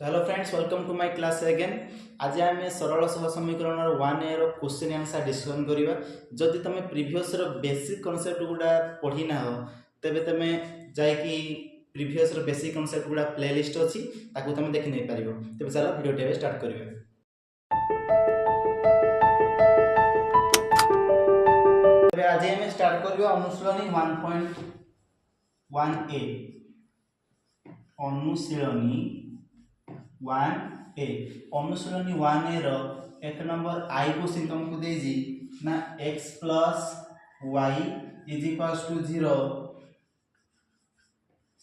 So hello friends, welcome to my class again. आज आम सरल सह समीकरण 1A रो क्वेश्चन आंसर डिस्कशन करिवा। जदि तमे प्रीवियस रो बेसिक कांसेप्ट गुडा पढ़ी ना हो तबे तमे जाय कि प्रीवियस रो बेसिक कांसेप्ट गुडा प्लेलिस्ट अछि ताकू तमे देखि नै परिबो। तबे चलो वीडियो टे स्टार्ट करिवा। तबे आज हम स्टार्ट करिवा अनुशीलनी 1.1a अनुशीलनी 1A अनुशीलनी 1A रो एक नंबर I क्वेश्चन तुमको दे जी ना x plus y is equals to 0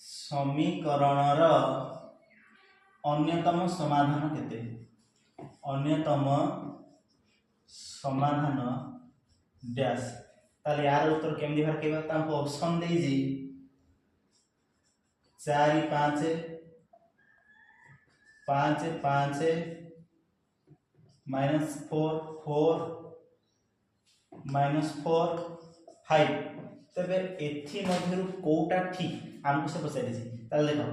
समीकरण रो अन्यतम समाधान केते अन्यतम समाधान डैश ताले यार उत्तर केमदी बाहर केबा तांको ऑप्शन दे जी 4 5 5 5 minus 4 4 minus 4 5 तबे एथि मध्यरु कोटा ठीक हमको से पचारि छी ताले देखो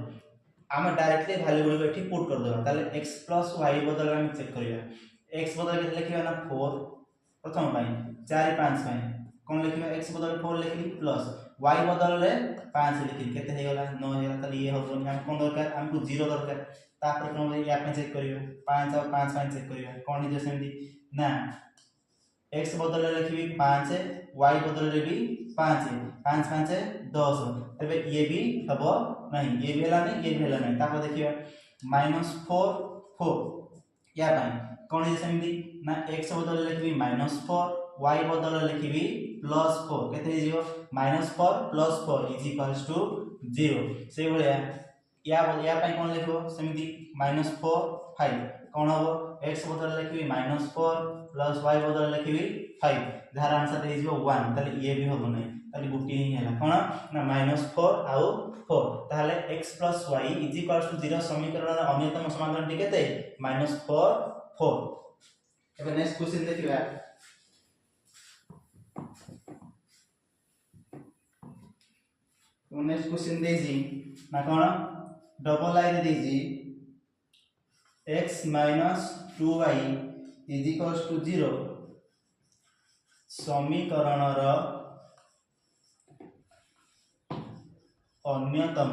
हम डायरेक्टली वैल्यू गुलो एठी पुट कर देबा ताले x + y बदल हम चेक करिया x बदल के लिखिबा ना 4 प्रथम पाई 4 5 पाई कोन लिखिबा x बदल 4 लिखली प्लस y बदल ले 5 लिखली केते हे गेला 9 हे गेला ताले ये हो हम कोन दरकार हमको 0 दरकार तापर कोन या पे चेक करियो 5 और 5 5 चेक करियो कोन जे सेमदी ना x बदल लिखबी 5 y बदल ले भी 5 5 5 10 तबे ये भी हबो नहीं ये भी हला नहीं ये भी हला नहीं तापर देखियो -4 4 या पाई कोन जे सेमदी ना x बदल लिखबी -4 y बदल लिखबी +4 केते जीरो -4 + 4 = 0 से बोले या पाई कोन लिखबो सेमदी -4 5 कोन हो x बदल लिखबी -4 प्लस y बदल लिखबी 5 धार आंसर दे जिवो 1 ताले ये भी होबो नै ताले गुटी ही हैला कोन ना -4 आउ 4 ताले x + y = 0 समीकरण अन्यतम समाधान टी केते -4 4 एबे नेक्स्ट क्वेश्चन देखिबा नेक्स्ट क्वेश्चन दे जी ना कोन डबल आई दे जी x - 2y = 0 समीकरण रो अन्यतम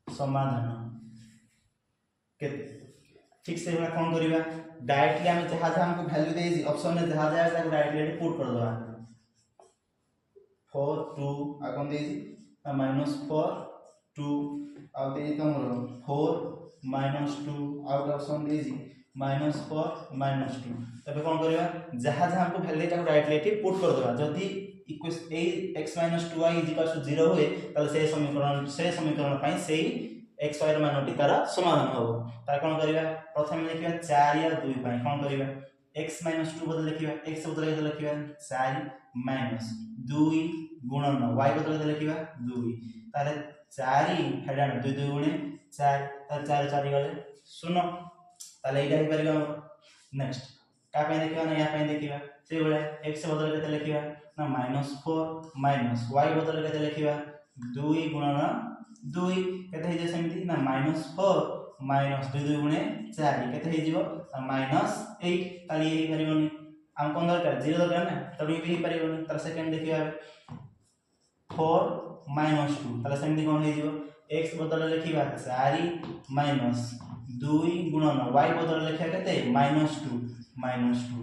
समाधान केते ठीक से हमरा कोन करिबा डायरेक्टली हम जहां जहां हमको वैल्यू दे जी ऑप्शन में जहां जहां से डायरेक्टली पुट कर दवा 4 2 आगन दे जी -4 2 आ दे तमरो 4 -2 आउट ऑप्शन दे जी -4 -2 तबे कोन करिबा जहां जहां हमको वैल्यू ता डायरेक्टली पुट कर देबा जदी इक्वेशन ए x - 2y = 0 होए ताले से समीकरण पई से x y ର मानटी तार समाधान हो तार कोन करिबा प्रथम लिखिबा 4 या 2 पई कोन करिबा x - 2 बदल लिखिबा x बदल के लिखिबा 4 - 2 गुणन y बदल के लिखिबा 2 तारे 4 हेडा 2 2 गुणे 4 तार 4 4 गले 0 ताले एटा ही परिबा नेक्स्ट का पे देखिबा ना या पे देखिबा से बोले x बदल के लिखिबा ना -4 माइनस y बदल के लिखिबा 2 गुणन 2 केते हे जे सेमती ना -4 - 2 2 गुणे 4 केते हे जीवो -8 ताली हे परिबोनी हम कोन दरकार 0 दरकार ना तबे भी परिबोनी तर सेकंड देखिबा 4 - 2 ताले सेमती कोन हे जीवो x बदल लिखिबा 4 - 2 गुणन y बदल लिखिबा केते -2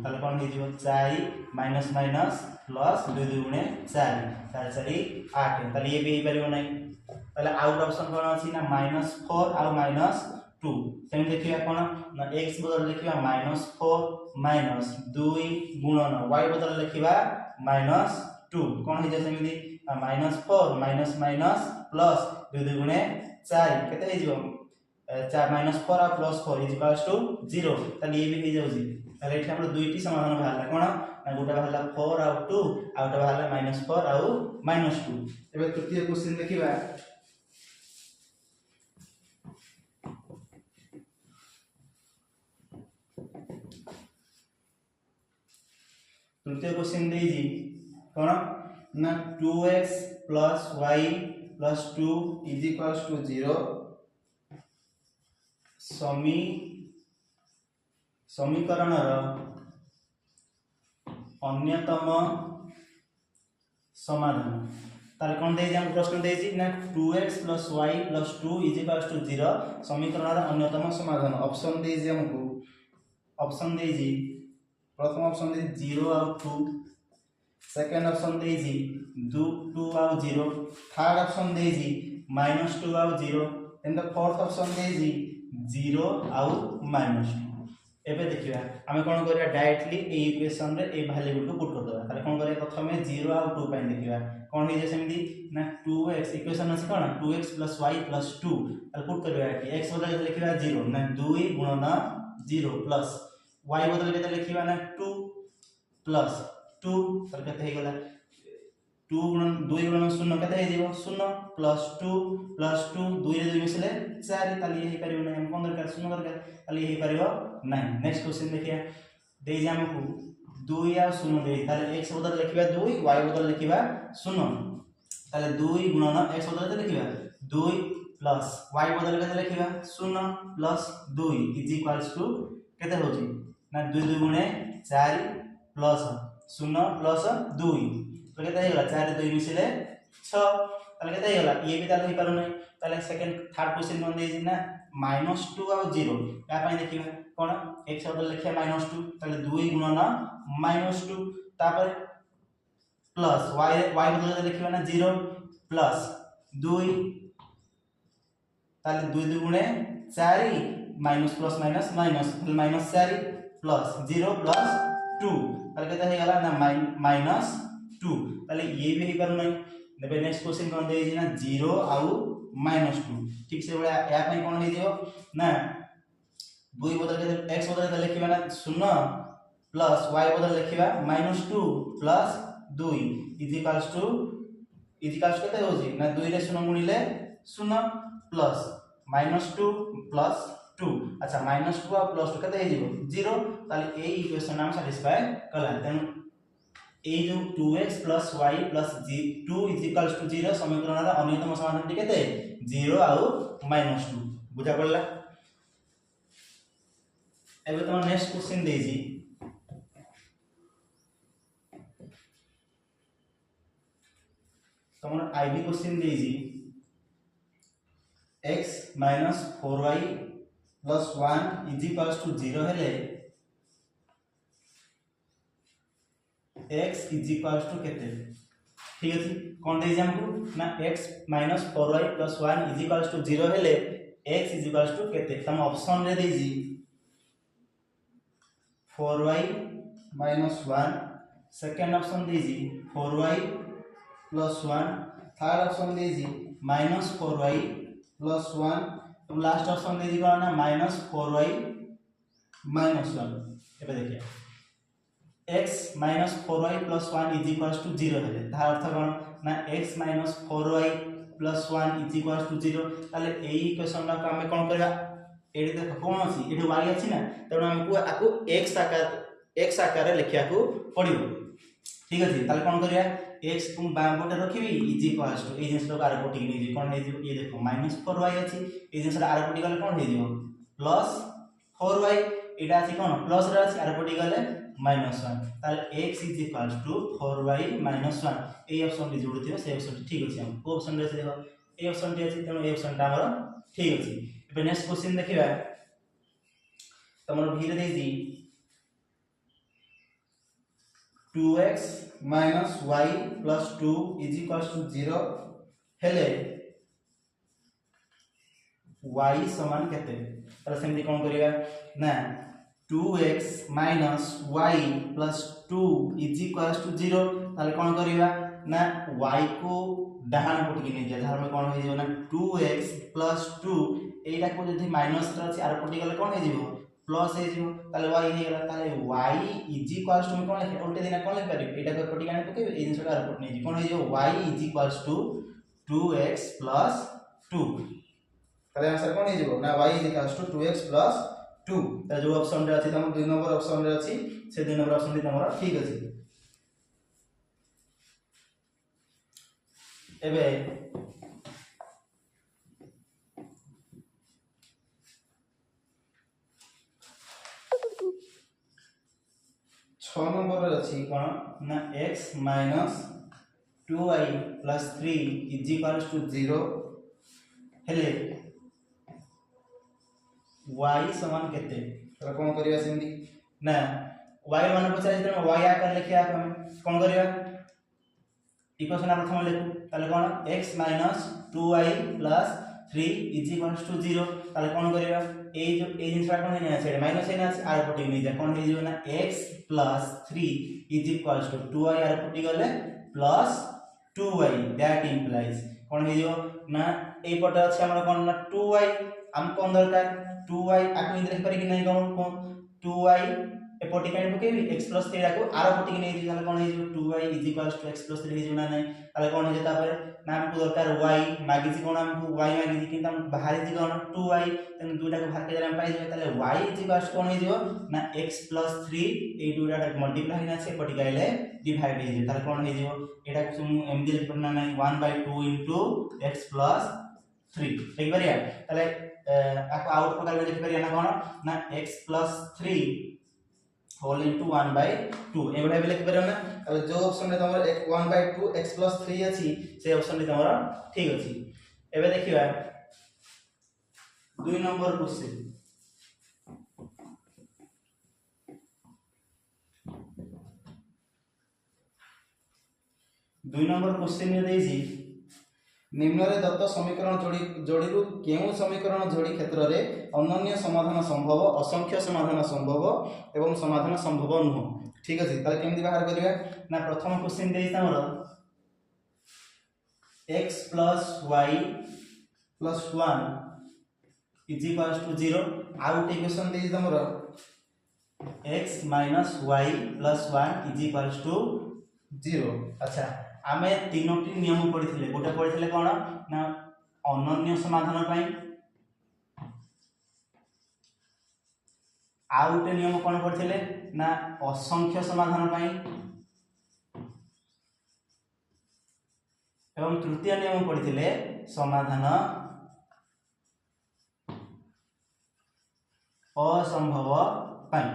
ताले कोन हे जीवो 4 माइनस माइनस प्लस 2 2 गुणे 4 4 4 8 ताले ये भी परिबो नै ताले आउट ऑप्शन कोन अछि ना -4 आ -2 सेम देखिबा कोन ना x बदल लिखिबा -4 - 2 गुणन y बदल लिखिबा -2 कोन हे जे सेमदी -4 माइनस माइनस प्लस 2 2 गुणे 4 केते हे जीवो 4 -4 आ +4 = 0 ताले ये भी हे जाउजी ताले एठी हमर दुईटी समाधान बाहरला कोन ना गोटा बाहरला 4 आ 2 आ गोटा बाहरला -4 आ -2 एबे तृतीय क्वेश्चन देखिबा तृतीय क्वेश्चन दे जी कोन ना 2x + y + 2 = 0 समीकरणर अन्यतम समाधान ताले कोन देई हम प्रश्न देई ना 2x + y + 2 = 0 समीकरणर अन्यतम समाधान ऑप्शन देई हमको ऑप्शन देई प्रथम ऑप्शन देई 0 और 2 सेकंड ऑप्शन देई 2 और 0 थर्ड ऑप्शन देई -2 और 0 एंड द फोर्थ ऑप्शन देई 0 और -2 एबे देखिबा हमें कोन करिया डायरेक्टली ए इक्वेशन रे ए वैल्यू को पुट कर दबा ताले कोन करिया प्रथम 0 और 2 पाइन देखिबा कोन हे जे सेमदी ना 2x इक्वेशन अछि कोन 2x + y + 2 ताले पुट करबा कि x बदल के लिखिबा 0 ना 2 * 0 प्लस y बदल के लिखिबा ना 2 प्लस 2 तर कते हे गेला 2 * 0 कते हे जीवो 0 प्लस 2 2 रे 2 मिसले 4 ताली हे परिबो ना हम 15 का 0 दरकार ताली हे परिबो नहीं नेक्स्ट क्वेश्चन देखिए दे जे हमको 2 या 0 दे ताले x बदल लिखिबा 2 y बदल लिखिबा 0 ताले 2 * x बदल के लिखिबा 2 प्लस y बदल के लिखिबा 0 प्लस 2 = केते होची ना 2 2 गुणे 4 प्लस 0 प्लस 2 तो केते हे गेला 4 2 मिसले 6 ताले केते हे गेला ये भी ताले हे पारो नै ताले सेकंड थर्ड क्वेश्चन मन दे ना -2 और 0 या पाई देखिबा कोन x बदल लिखिया -2 ताले 2 * -2 तापर प्लस y बदल के लिखिबा ना 0 प्लस 2 ताले 2 2 गुणे 4 minus plus minus minus -4 plus 0 plus 2 ताले केते हे गेला ना -2 ताले ये भी हे पारो नै नेबे नेक्स्ट क्वेश्चन कोन दे ना 0 और -2 ठीक से बड़ा या पे कोन हे दियो ना 2 बदल के x बदल के लिखिबा ना 0 प्लस y बदल लिखिबा -2 प्लस 2 इजिकल्स केते होजी ना 2 रे 0 गुणिले 0 प्लस -2 प्लस 2 अच्छा -2 और प्लस 2 केते हे जीवो 0 ताले ए इक्वेशन नाम सैटिस्फाई कला तेनु ए जो 2x + y + 2 = 0 समीकरणर अन्यतम समाधान टी केते 0 और -2 बुझा पड़ला एबे तुम नेक्स्ट क्वेश्चन देजी तुम आईबी क्वेश्चन देजी x - 4y + 1 = 0 हेले x = केते ठीक अछि कोन दे हमको ना x - 4y + 1 = 0 हेले x = केते तम ऑप्शन रे देजी 4y - 1 सेकंड ऑप्शन देजी 4y + 1 थर्ड ऑप्शन देजी -4y + 1 अब लास्ट ऑप्शन देजी कोन ना -4y - 1 एबे देखिए x - 4y + 1 = 0 हेले तार अर्थ कोन ना x - 4y + 1 = 0 ताले एई इक्वेशन ना हम कोन करबा एडी देखो कोन अछि एडी y अछि ना तब हमको आको x आकार रे लिखिया को पड़िबो ठीक अछि ताले कोन करिया x को बाम पटे रखिबी = ए जिंस आर पटी नै जे कोन हे जे ये देखो -4y अछि ए जिंस आर पटी गले कोन हे जिवो +4y एटा अछि कोन प्लस रे अछि आर पटी गले -1 ताले x = 4y - 1 ए ऑप्शन रे जोड़िथिबे से ऑप्शन ठीक अछि हम को ऑप्शन रे देखो ए ऑप्शन टी अछि तनो ए ऑप्शन ता हमर ठीक अछि एबे नेक्स्ट क्वेश्चन देखिबा तमर भीरे देजी 2x - y + 2 = 0 हेले y समान केते तर सेमति कोन करिया ना 2x - y + 2 = 0 ताले कोन करिया ना y को डाहाण पटी के नै जा धार में कोन हो जेना 2x + 2 एटा को जदी माइनस रे अछि आर पटी गले कोन हे जीवो प्लस हे जीवो ताले y हे गेला ताले y = में कोन लिखे उल्टे दिना कोन लिख पारि एटा को पटी गाने पके ए जिंस आर पटी नै कोन हे जीवो y = 2x + 2 ताले आंसर कोन हे जीवो ना y = 2x + 2 ता जो ऑप्शन रे अछि तम 2 नंबर ऑप्शन रे अछि से 2 नंबर ऑप्शन टी तमरा ठीक अछि एबे 6 नंबर रे अछि कोन ना x minus 2y plus 3 is equals to 0 हेले y समान केते तरा कोन करिया सेंदी ना y मान पचारे त y आकार लिखिया हम कोन करिया इक्वेशन आ प्रथम लिखु ताले कोन x minus 2y plus 3 is equals to 0 ताले कोन करिया ए जो ए जिनसा कोन हेना छै माइनस हेना छै आर पटी नै जा कोन हे जो ना x plus 3 is equals to 2y आर पटी गले प्लस 2y दैट इंप्लाइज कोन हे जो ना ए पट अछि हमर कोन ना 2y हम कोन दरकार 2y आकु इन लिख पारि कि नै कोन 2y ए पटी काइन पकेबी x प्लस 3 आकु आर पटी नै जे ताले कोन हे जो 2y is equals to x plus 3 हे जो ना नै ताले कोन हे जे तापर ना हमकु दरकार y मागी छी कोन हमकु y मागी छी किंतु हम बाहर जी कोन 2y तन दुटा को भाग के हम पाइ जे ताले y इज इक्वल्स कोन हे जो ना x प्लस 3 ए दुटा मल्टीप्लाई ना छै पटी गाइले डिवाइड हे जे ताले कोन हे जो एटा को हम एमडी लिख पड़ना नै 1/2 इनटू x प्लस 3 ठीक बरिया ताले आको आउट प्रकार में लिख परिया ना कोन ना x प्लस 3 होल इनटू 1/2 ए बडा लिख परिया ना अब जो ऑप्शन रे तमर 1/2 x प्लस 3 अछि से ऑप्शन रे तमर ठीक अछि एबे देखिबा 2 नंबर क्वेश्चन 2 नंबर क्वेश्चन में देजी निम्न रे दत्त समीकरण जोड़ीरू केउ समीकरण जोड़ी क्षेत्र रे अनन्य समाधान संभव असंख्य समाधान संभव एवं समाधान संभव नुह ठीक अछि ताले केमदी बाहर करिया ना प्रथम क्वेश्चन देई हमर x plus y plus 1 is equals to 0 out equation देई हमर x minus y plus 1 is equals to 0 अच्छा आमे तीनोटी नियम पढिथिले गोटे पढिथिले कोन ना अनन्य समाधान पई आउटे नियम कोन पढिथिले ना असंख्य समाधान पई एवं तृतीय नियम पढिथिले समाधान असंभव पई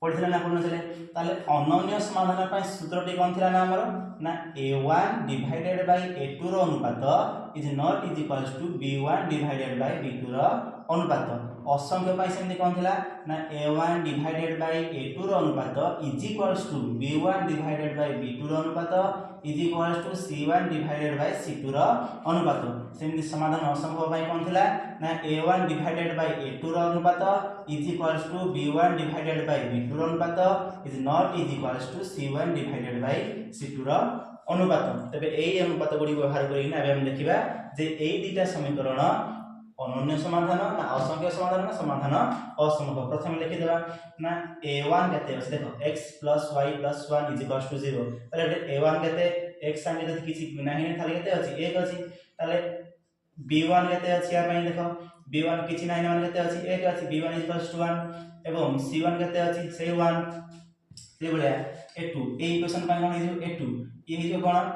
पढिथिले ना कोन चले ताले अनन्य समाधान पई सूत्रटी कोन थिला ना हमर ना a1 divided by a2 रो अनुपात is not is equals to b1 divided by b2 रो अनुपात असंख्य पई सेमि कोन थिला ना a1 divided by a2 रो अनुपात is equals to b1 divided by b2 रो अनुपात is equals to c1 divided by c2 रो अनुपात सेमि समाधान असंभव पई कोन थिला ना a1 divided by a2 रो अनुपात is equals to b1 divided by b2 रो अनुपात is not is equals to c1 divided by c2 रो अनुपात तबे एई अनुपात गुडी व्यवहार करी ना हम देखिबा जे एई दुटा समीकरण अनन्य समाधान ना असंख्य समाधान ना समाधान असंभव प्रथम लिखि देबा ना a1 केते अछि देखो x + y + 1 = 0 तले a1 केते x संगे जति किछि नाही थाले केते अछि 1 अछि तले b1 केते अछि या पई देखो b1 किछि नाही मान केते अछि 1 अछि b1 = 1 एवं c1 केते अछि से 1 से बलिया a2 ए इक्वेशन पई कोन हिजो a2 ये हिजो कोन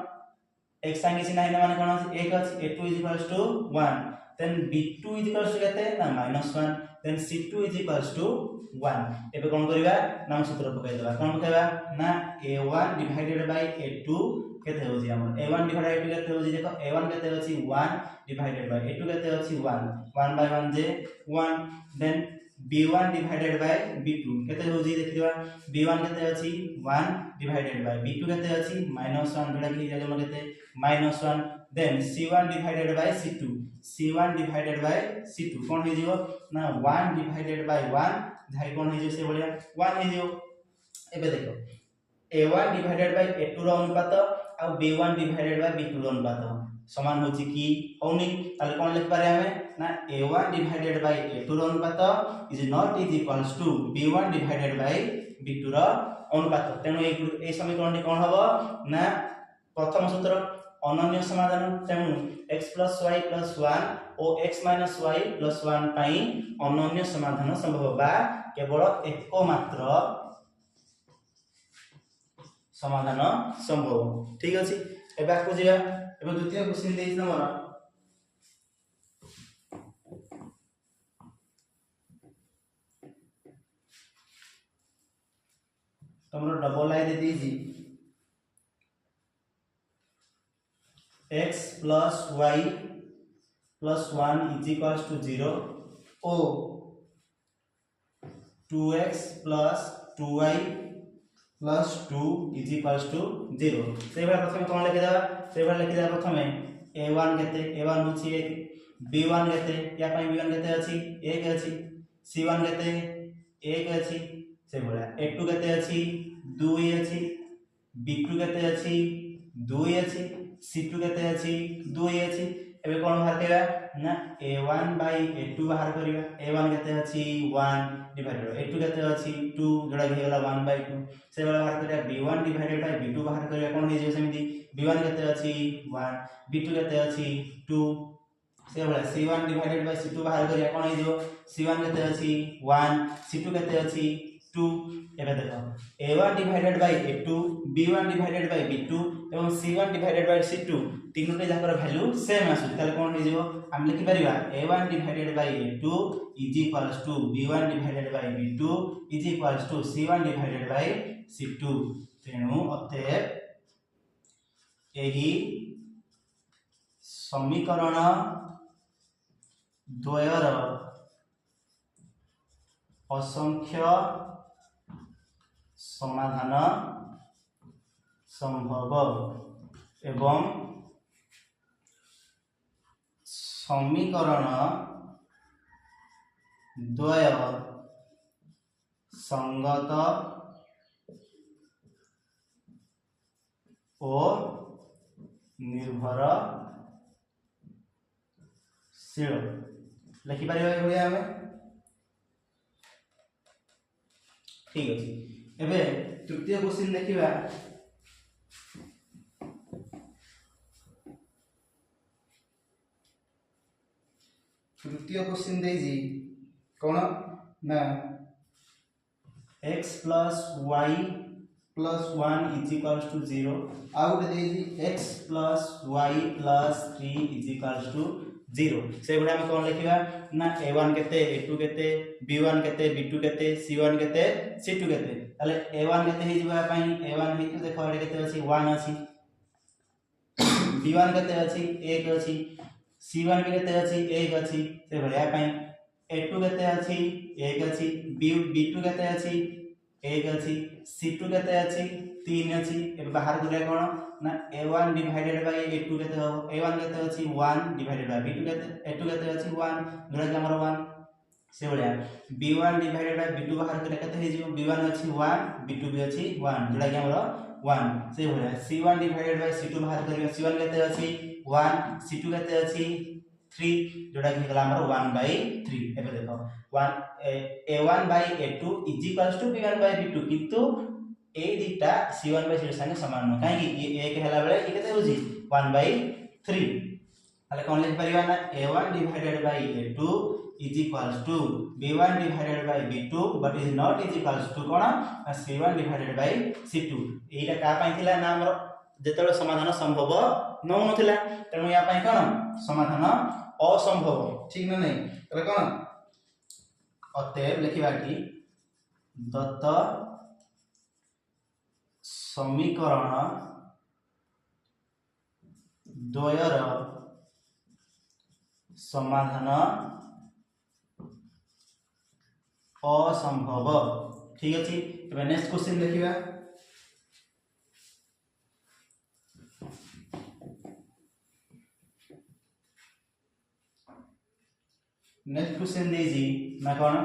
x संगे किछि नाही मान कोन अछि 1 अछि a2 = 1 then b2 equals to केते ना -1 then c2 equals to 1 एबे कोन करिबा नाम सूत्र पकाइ देबा कोन पकाइबा ना a1 divided by a2 केते होजी हमर a1 divided by a2 केते होजी देखो a1 केते अछि 1 divided by a2 केते अछि 1 1 by 1 J 1 then b1 divided by b2 केते होजी देखिबा b1 केते अछि 1 divided by b2 केते अछि -1 जोडा कि जाले म केते -1 then c1 divided by c1 divided by c2 कोन हे जिवो ना 1 divided by 1 जाई कोन हे जे से बलिया 1 हे जिवो एबे देखो a1 divided by a2 रो अनुपात आ b1 divided by b2 रो अनुपात समान होची की होनी ताले कोन लिख पारे हमें ना a1 divided by a2 रो अनुपात is not is equals to b1 divided by b2 रो अनुपात तेनो ए समीकरण कोन हबो ना प्रथम सूत्र अनन्य समाधान तेनु x + y + 1 और x - y + 1 पई अनन्य समाधान संभव बा केवल एकमात्र समाधान संभव ठीक अछि एबे आकु जिया एबे द्वितीय क्वेश्चन देइछ हमरा तुम डबल आई दे दीजिए x plus y plus 1 is equals to 0 ओ 2x plus 2y plus 2 is equals to 0 से भाई प्रथम कोन लिखि देबा से भाई लिखि देबा प्रथम a1 केते a1 होची 1 b1 केते या पई b1 केते अछि 1 अछि c1 केते 1 अछि से भला a2 केते अछि 2 अछि b2 केते अछि 2 अछि c2 केते अछि 2 अछि एबे कोन बाहर करबा ना a1 बाय a2 बाहर करबा a1 केते अछि 1 डिवाइडेड a2 केते अछि 2 जोड़ा गेला 1 बाय 2 से वाला बाहर करबा b1 डिवाइडेड बाय b2 बाहर करबा कोन हे जे सेमिति b1 केते अछि 1 b2 केते अछि 2 से वाला c1 डिवाइडेड बाय c2 बाहर करबा कोन हे जो c1 केते अछि 1 c2 केते अछि 2 एबे देखो a1 divided by a2 b1 divided by b2 एवं c1 डिवाइडेड बाय c2 तीनोटे जाकर वैल्यू सेम आसु ताले कोन हे जो हम लिखि परिबा a1 divided by a2 is equals to b1 divided by b2 is equals to c1 divided by c2 तेनु अतएव एही समीकरण द्वयर असंख्य समाधान संभव एवं समीकरण द्वय संगत और निर्भरशील लिखि पारिबा भलिया हमें ठीक अछि एबे तृतीय क्वेश्चन देखिबा तृतीय क्वेश्चन देजी कोन ना x plus y plus 1 is equals to 0 आउट देजी x plus y plus 3 is equals to 0 से बडा हम कोन लिखिबा ना a1 केते a2 केते b1 केते b2 केते c1 केते c2 केते ताले a1 केते हे जिबा पई a1 हे तो देखो एडे केते अछि 1 अछि b1 केते अछि 1 अछि c1 केते अछि 1 अछि से बडा पई a2 केते अछि 1 अछि b2 केते अछि 1 अछि c2 केते अछि 3 अछि ए बाहर गुले कोन ना a1 डिवाइडेड बाय a2 केते हो a1 केते अछि 1 डिवाइडेड बाय b2 केते a2 केते अछि 1 जोड़ा के हमर 1 से बडा b1 डिवाइडेड बाय b2 बाहर करे केते हे जिवो b1 अछि 1 b2 भी अछि 1 जोड़ा के हमर 1 से बडा c1 डिवाइडेड बाय c2 बाहर करियो c1 केते अछि 1 c2 केते अछि 3 जोड़ा के गला हमर 1 by 3 एबे देखो 1 a1 by a2 is equals to b1 by b2 किंतु ए दिटा c1 by c2 संगे समान न काहे कि ये 1 हैला बेले ये केते होजी 1 by 3 ताले कोन लिख परिबा ना a1 divided by a2 is equals to b1 divided by b2 but is not is equals to cone c1 divided by c2 एटा का पई थिला ना हमर जेतबे समाधान संभव न नथिला तेनु या पई कोन समाधान असंभव ठीक ना नहीं तले कोन अतएव लिखिबा कि दत्त समीकरण द्वयर समाधान असंभव ठीक अछि एबे नेक्स्ट क्वेश्चन देखिबा नेक्स्ट क्वेश्चन देजी ना कोन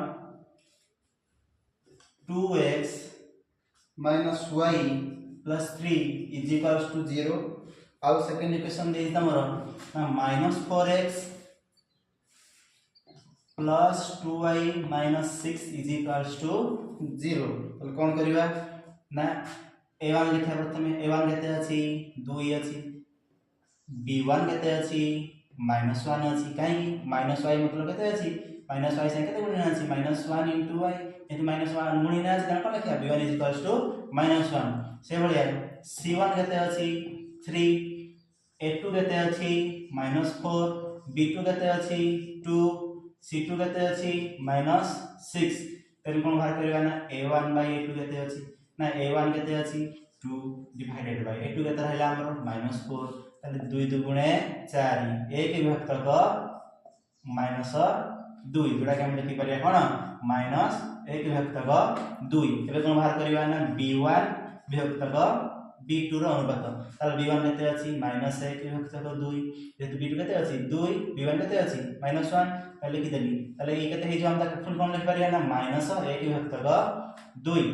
2x minus y plus 3 is equals to 0 आउ सेकंड इक्वेशन देजी तमरो ना minus 4x plus 2y minus 6 is equals to 0 तो कोन करिवा ना a1 लिखा प्रथमे a1 केते अछि 2 अछि b1 केते अछि -1 अछि काई -y मतलब केते अछि -y से केते गुणन अछि -1 into y एत -1 गुणन अछि त कोन लिखा b1 -1 से बलिया c1 केते अछि 3 a2 केते अछि -4 b2 केते अछि 2 c2 केते अछि -6 तेन कोन बाहर करबा ना a1 a2 केते अछि ना a1 केते अछि 2 डिवाइडेड बाय a2 केते रहला हमर -4 ताले 2 दुगुणे 4 1 विभक्तक -2 जोड़ा के हम लिखि परिया कोन -1 विभक्तक 2 एबे कोन बाहर करिवा ना b1 विभक्तक b2 रो अनुपात ताले b1 केते अछि -1 विभक्तक 2 जेतु b2 केते अछि 2 b1 केते अछि -1 ताले लिखि देली ताले ए केते हे जो हम ताके फुल कोन लिखि परिया ना -1 विभक्तक 2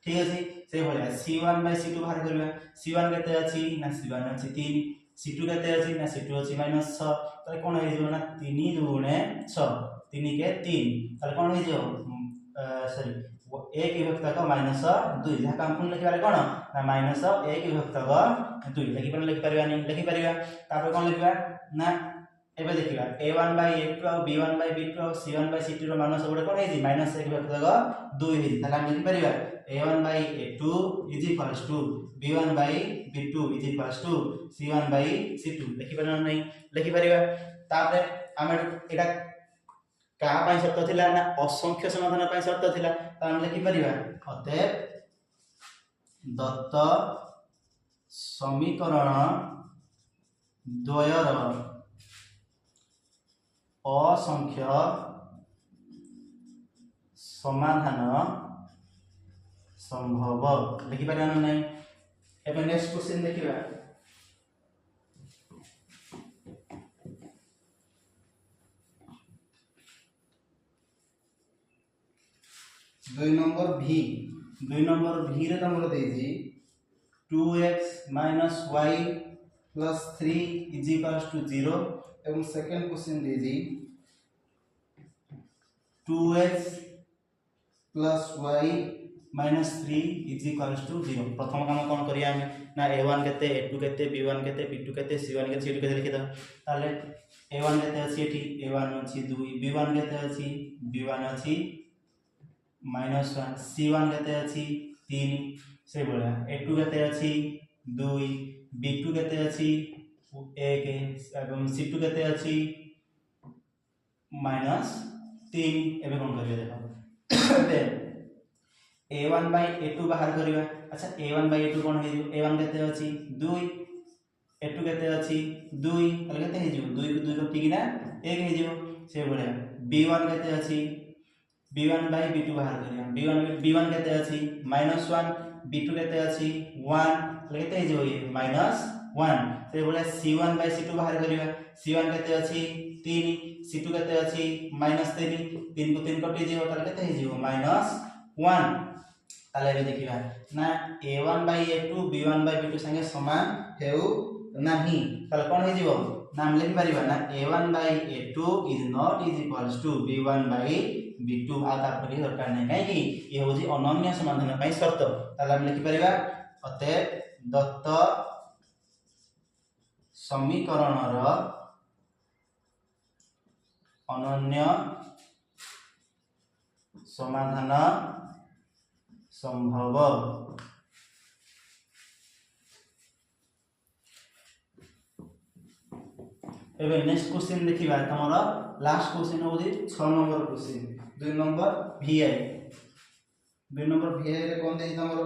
ठीक अछि से भलिया c1 c2 बाहर करिवा c1 केते अछि ना c1 अछि 3 c2 केते अछि ना c2 अछि -6 ताले कोन हे जो ना 3 दुगुणे 6 3 के 3 ताले कोन हे जो सॉरी 1 विभक्तक -2 जहा काम कोन लिखि बारे कोन ना -1 विभक्तक 2 लिखि परिवा नहीं लिखि परिवा तापर कोन लिखिबा ना एबे देखिबा a1 a2 और b1 b2 और c1 c2 रो मान सब कोन हे जी -1 विभक्तक 2 हे जी ताले हम लिखि परिवा a1 a2 is equals to b1 b2 is equals to c1 c2 लिखि परिवा नहीं लिखि परिवा तापर हम एटा का पई शर्त थिला ना असंख्य समाधान पई शर्त थिला त हम लिखि परिवा अतएव दत्त समीकरण द्वयर असंख्य समाधान संभव लिखि परिया नहीं एबे नेक्स्ट क्वेश्चन देखिबा 2 नंबर v रे तमर देजी 2x - y + 3 = 0 एवं सेकंड क्वेश्चन देजी 2x + y - 3 = 0 प्रथम काम कोन करिया हम ना a1 केते a2 केते b1 केते b2 केते c1 केते c2 केते लिखि द ताले a1 केते अछि एठी a1 अछि 2 b1 केते अछि b1 अछि -1 c1 केते अछि 3 से बोला a2 केते अछि 2 b2 केते अछि 1 एवं c2 केते अछि -3 एबे कोन करिया देखो a1 a2 बाहर करिवा अच्छा a1 a2 कोन हे a1 केते अछि 2 a2 केते अछि 2 तले केते हे 2 को 2 कटि किना 1 हे से बोला b1 केते अछि b1 b2 बाहर करिया b1 केते अछि -1 b2 केते अछि 1 केते हे ये -1 से बोले c1 c2 बाहर करिया c1 केते अछि 3 c2 केते अछि -3 3 को 3 कटि जेबो ताले केते हे -1 ताले बे देखिबा ना a1 a2 b1 b2 संगे समान हेउ नाही ताले कोन हे जेबो नाम लिखि परिबा ना a1 a2 is not is equals to b1 b2 आ तापर के दरकार नै काहे कि ये होजी अनन्य समाधान पई शर्त ताले हम लिखि परिबा अतएव दत्त समीकरणर अनन्य समाधान संभव एबे नेक्स्ट क्वेश्चन देखिबा तमरा लास्ट क्वेश्चन होजी 6 नंबर क्वेश्चन 2 नंबर vi रे कोन देई तमरो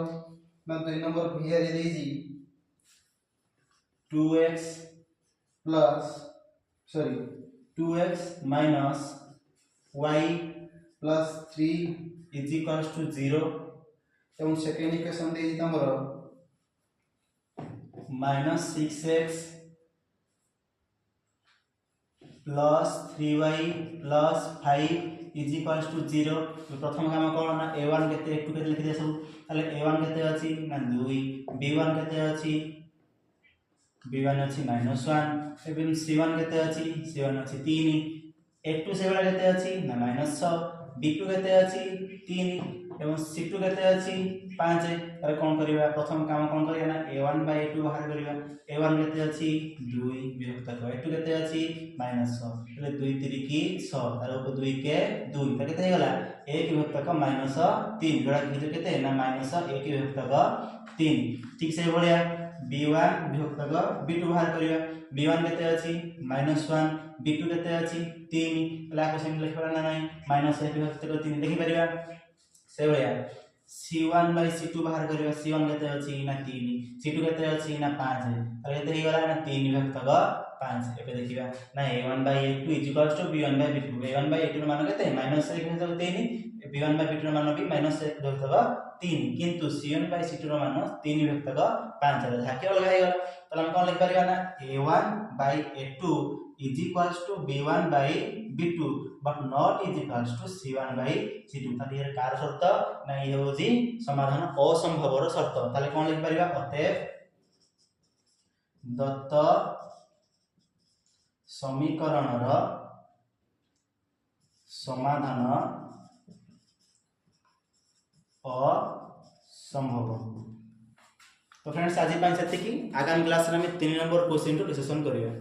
ना 2 नंबर vi रे देई 2x minus y plus 3 is equals to 0 एवं सेकेंड इक्वेशन देई तमरो -6x plus 3y plus 5 is equals to 0 प्रथम काम कोन ना a1 केते a2 केते लिखि दे सब ताले a1 केते अछि ना 2 b1 केते अछि b1 अछि -1 एवं c1 केते अछि c1 अछि 3 a2 से वाला केते अछि ना -6 b2 केते अछि 3 एवं c2 केते अछि 5 तारे कोन करिवा प्रथम काम कोन करिया ना a1 a2 बाहर करिवा a1 केते अछि 2 विभक्त a2 केते अछि -6 तले 2 3 की 6 तार ऊपर 2 के 2 त केते हे गला 1 विभक्त का -3 जोड़ा के केते ना -1 विभक्त का 3 ठीक से बोलिया b1 विभक्त का b2 बाहर करिवा b1 केते अछि -1 b2 केते अछि 3 ला क्वेश्चन लिखबा ना नहीं -1 विभक्त का 3 देखि परिवा से भया C1 by C2 बाहर करिवा C1 केते अछि ना 3 C2 केते अछि ना 5 ताले केते हे गला ना 3 विभक्त 5 एबे देखिबा ना A1 by A2 = B1 by B2 A1 by A2 ର ମାନ केते -1 विभक्त 3 B1 by B2 ର मान भी -1 विभक्त 3 किंतु C1 by C2 ର मान 3 विभक्त 5 रे धाके अलगा हे गला ताले हम कोन लिख परिबा ना A1 by A2 = B1 by B2 but not is equals to C1 by C2 ताले ये कार शर्त ना ये होजी समाधान असंभव रो शर्त ताले कोन लिख परिबा अतएव दत्त समीकरण रो समाधान असंभव। तो फ्रेंड्स आज सेति की आगामी क्लास रे हम 3 नंबर क्वेश्चन डिस्कशन करिया।